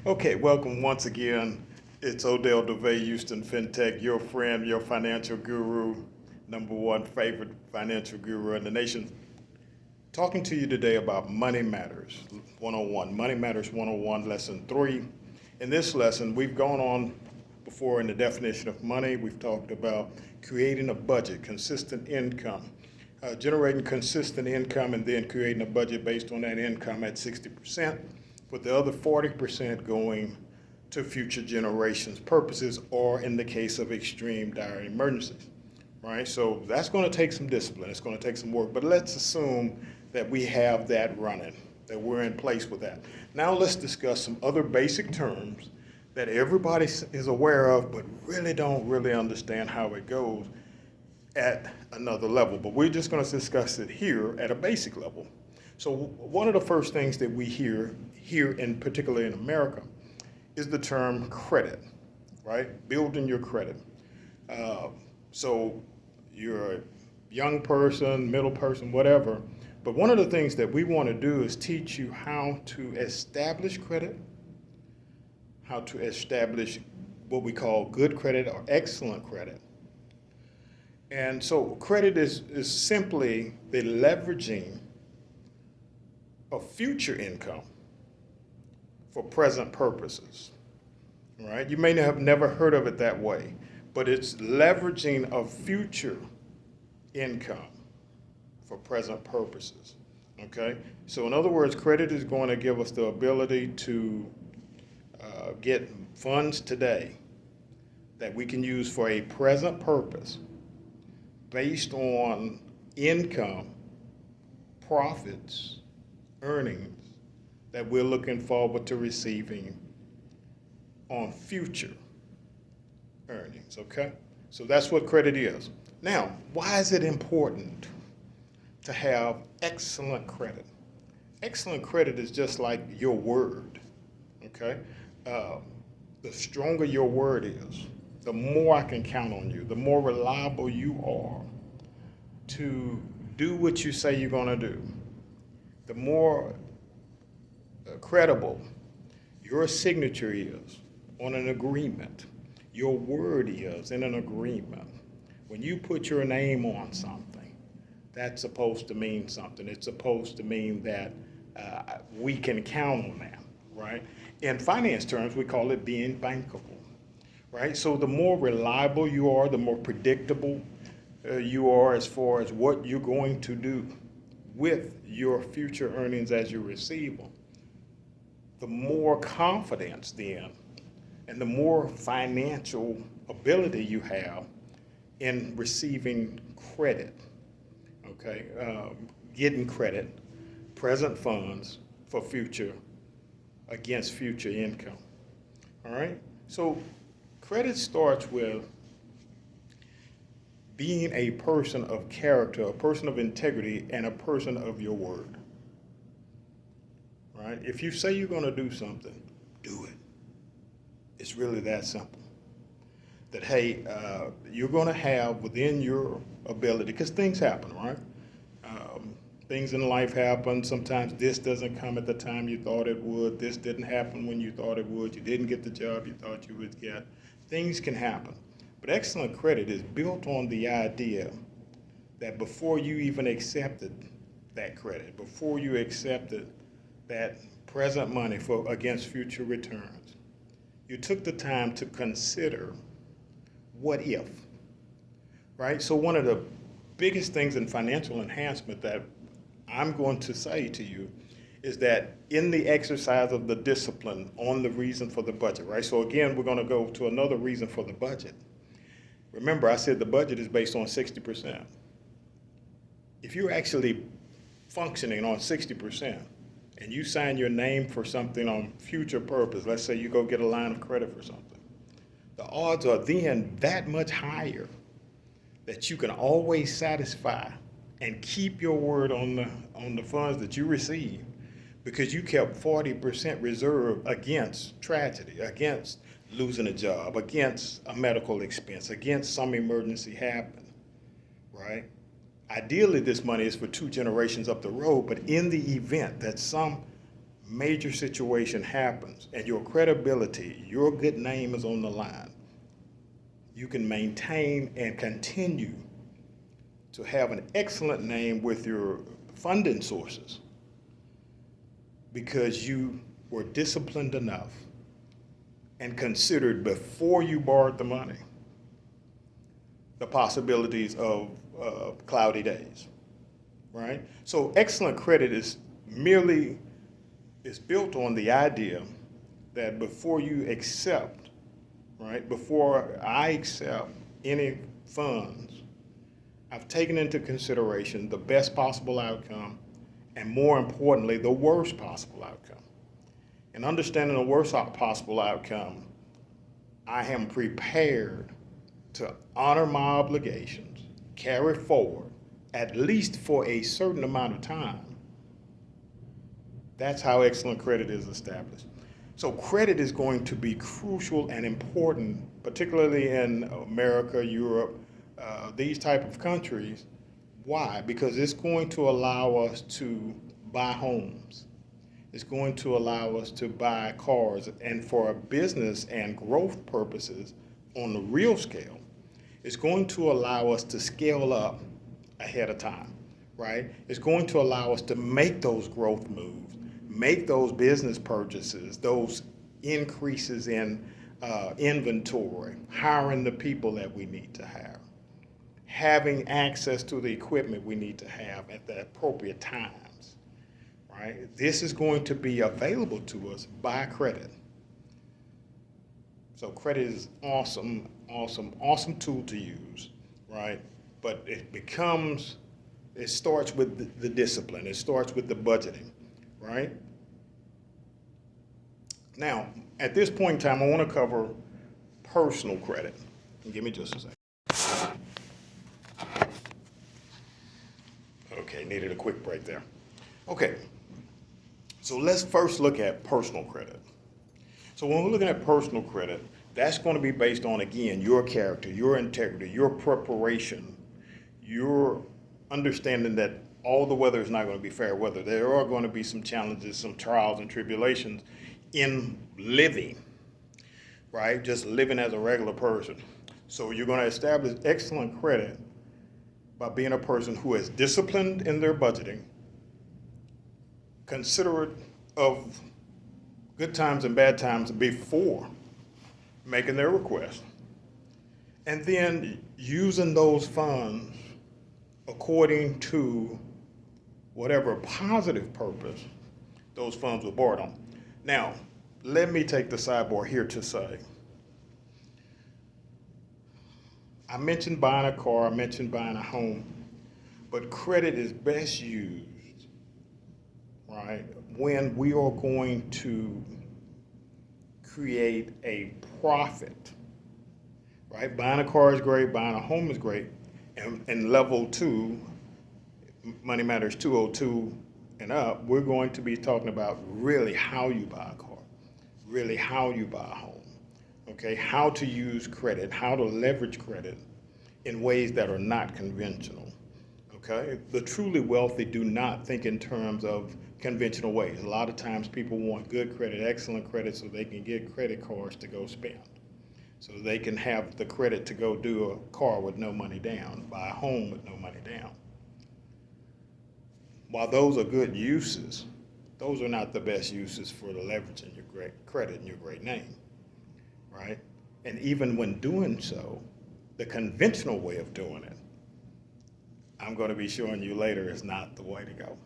Okay, welcome once again. It's Odell Dova, Houston FinTech, your friend, your financial guru, number one favorite financial guru in the nation. Talking to you today about Money Matters 101. Money Matters 101, Lesson 3. In this lesson, we've gone on before in the definition of money. We've talked about creating a budget, consistent income, generating consistent income, and then creating a budget based on that income at 60%, with the other 40% going to future generations' purposes, or in the case of extreme dire emergencies. Right? So that's going to take some discipline. It's going to take some work. But let's assume that we have that running, that we're in place with that. Now let's discuss some other basic terms that everybody is aware of, but don't really understand how it goes at another level. But we're just going to discuss it here at a basic level. So one of the first things that we hear here, in particular in America, is the term credit, right? Building your credit. So you're a young person, middle person, whatever. But one of the things that we want to do is teach you how to establish credit, how to establish what we call good credit or excellent credit. And so credit is simply the leveraging of future income for present purposes. Right? You may have never heard of it that way, but it's leveraging of future income for present purposes. Okay? So in other words, credit is going to give us the ability to get funds today that we can use for a present purpose based on income, profits, earnings that we're looking forward to receiving on future earnings, okay? So that's what credit is. Now, why is it important to have excellent credit? Excellent credit is just like your word, okay? The stronger your word is, the more I can count on you, the more reliable you are to do what you say you're going to do, the more credible your signature is on an agreement, your word is in an agreement. When you put your name on something, that's supposed to mean something. It's supposed to mean that we can count on that, right? In finance terms, we call it being bankable, right? So the more reliable you are, the more predictable you are as far as what you're going to do with your future earnings as you receive them, the more confidence then and the more financial ability you have in receiving credit, okay? Getting credit, present funds for future, against future income, all right? So credit starts with being a person of character, a person of integrity, and a person of your word. Right? If you say you're going to do something, do it. It's really that simple. That, hey, you're going to have within your ability, because things happen, right? Things in life happen. Sometimes this doesn't come at the time you thought it would. This didn't happen when you thought it would. You didn't get the job you thought you would get. Things can happen. But excellent credit is built on the idea that before you even accepted that credit, before you accepted that present money for against future returns, you took the time to consider what if, right? So one of the biggest things in financial enhancement that I'm going to say to you is that in the exercise of the discipline on the reason for the budget, right? So again, we're going to go to another reason for the budget. Remember, I said the budget is based on 60%. If you're actually functioning on 60% and you sign your name for something on future purpose, let's say you go get a line of credit for something, the odds are then that much higher that you can always satisfy and keep your word on the funds that you receive, because you kept 40% reserved against tragedy, against losing a job, against a medical expense, against some emergency happen, right? Ideally, this money is for 2 generations up the road, but in the event that some major situation happens and your credibility, your good name is on the line, you can maintain and continue to have an excellent name with your funding sources because you were disciplined enough and considered before you borrowed the money the possibilities of cloudy days, right? So excellent credit is built on the idea that before you accept, right, before I accept any funds, I've taken into consideration the best possible outcome and more importantly, the worst possible outcome. And understanding the worst possible outcome, I am prepared to honor my obligations, carry forward, at least for a certain amount of time. That's how excellent credit is established. So credit is going to be crucial and important, particularly in America, Europe, these type of countries. Why? Because it's going to allow us to buy homes. It's going to allow us to buy cars. And for business and growth purposes on the real scale, it's going to allow us to scale up ahead of time, right? It's going to allow us to make those growth moves, make those business purchases, those increases in inventory, hiring the people that we need to have, having access to the equipment we need to have at the appropriate times, right? This is going to be available to us by credit. So credit is awesome tool to use, right? But it starts with the discipline. It starts with the budgeting, right? Now, at this point in time, I want to cover personal credit. Give me just a second. Okay, needed a quick break there. Okay, so let's first look at personal credit. So when we're looking at personal credit, that's going to be based on, again, your character, your integrity, your preparation, your understanding that all the weather is not going to be fair weather. There are going to be some challenges, some trials and tribulations in living, right? Just living as a regular person. So you're going to establish excellent credit by being a person who is disciplined in their budgeting, considerate of good times and bad times before making their request, and then using those funds according to whatever positive purpose those funds were borrowed on. Now, let me take the sidebar here to say, I mentioned buying a car, I mentioned buying a home, but credit is best used, right, when we are going to create a profit, right? Buying a car is great, buying a home is great, and level 2, Money Matters 202 and up, we're going to be talking about really how you buy a car, really how you buy a home, okay? How to use credit, how to leverage credit in ways that are not conventional, okay? The truly wealthy do not think in terms of conventional ways. A lot of times people want good credit, excellent credit, so they can get credit cards to go spend. So they can have the credit to go do a car with no money down, buy a home with no money down. While those are good uses, those are not the best uses for the leveraging your great credit and your great name, right? And even when doing so, the conventional way of doing it, I'm going to be showing you later, is not the way to go.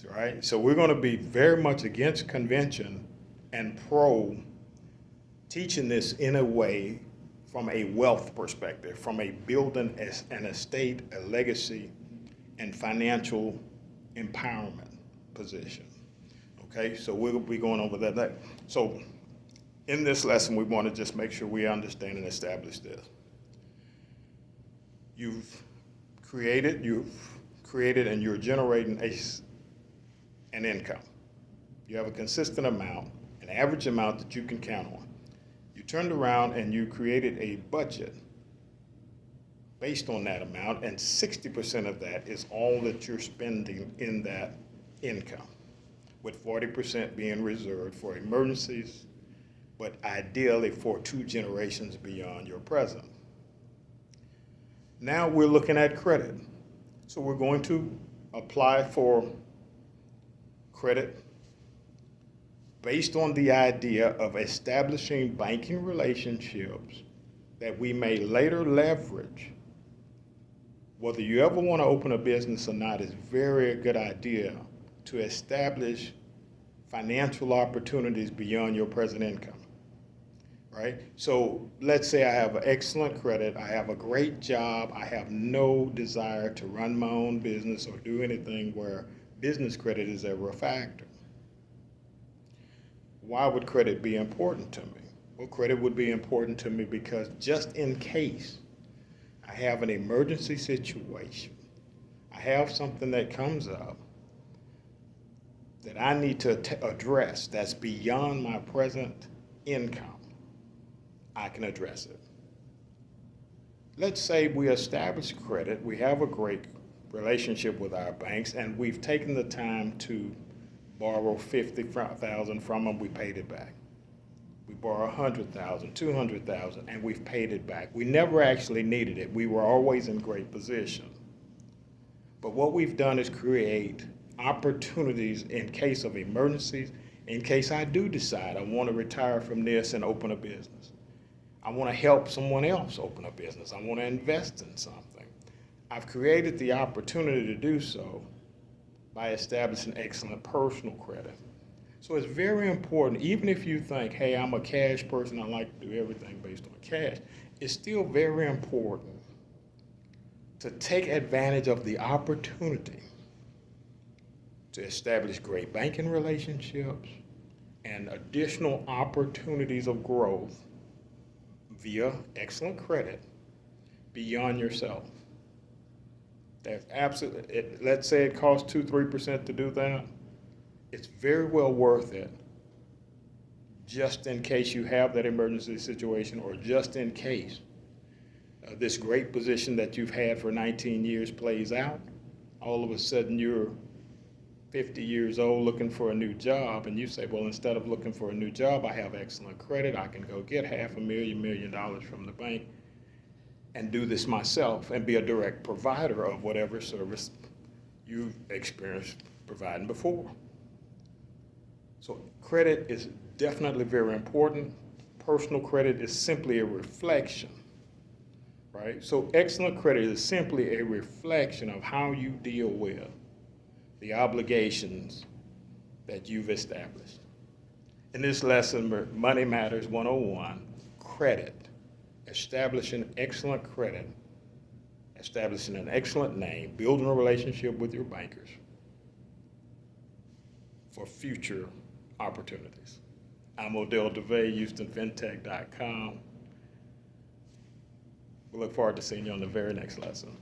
Right? So we're going to be very much against convention and pro teaching this in a way from a wealth perspective, from a building an estate, a legacy, and financial empowerment position. Okay, so we'll be going over that. So in this lesson, we want to just make sure we understand and establish this. You've created, and you're generating an income. You have a consistent amount, an average amount that you can count on. You turned around and you created a budget based on that amount, and 60% of that is all that you're spending in that income. with 40% being reserved for emergencies, but ideally for 2 generations beyond your present. Now we're looking at credit. So we're going to apply for credit based on the idea of establishing banking relationships that we may later leverage. Whether you ever want to open a business or not, it's very a good idea to establish financial opportunities beyond your present income, right? So let's say I have excellent credit, I have a great job, I have no desire to run my own business or do anything where business credit is ever a factor. Why would credit be important to me? Well, credit would be important to me because just in case I have an emergency situation, I have something that comes up that I need to address that's beyond my present income, I can address it. Let's say we establish credit, we have a great relationship with our banks, and we've taken the time to borrow $50,000 from them, we paid it back. We borrow $100,000, $200,000, and we've paid it back. We never actually needed it. We were always in great position. But what we've done is create opportunities in case of emergencies, in case I do decide I want to retire from this and open a business. I want to help someone else open a business. I want to invest in something. I've created the opportunity to do so by establishing excellent personal credit. So it's very important, even if you think, hey, I'm a cash person, I like to do everything based on cash, it's still very important to take advantage of the opportunity to establish great banking relationships and additional opportunities of growth via excellent credit beyond yourself. That's absolutely, let's say it costs 2-3% to do that. It's very well worth it just in case you have that emergency situation, or just in case this great position that you've had for 19 years plays out. All of a sudden you're 50 years old looking for a new job, and you say, well, instead of looking for a new job, I have excellent credit. I can go get $500,000, $1 million from the bank and do this myself and be a direct provider of whatever service you've experienced providing before. So credit is definitely very important. Personal credit is simply a reflection, right? So excellent credit is simply a reflection of how you deal with the obligations that you've established. In this lesson, Money Matters 101, credit, establishing excellent credit, establishing an excellent name, building a relationship with your bankers for future opportunities. I'm Odell Dova, HoustonFinTech.com. We look forward to seeing you on the very next lesson.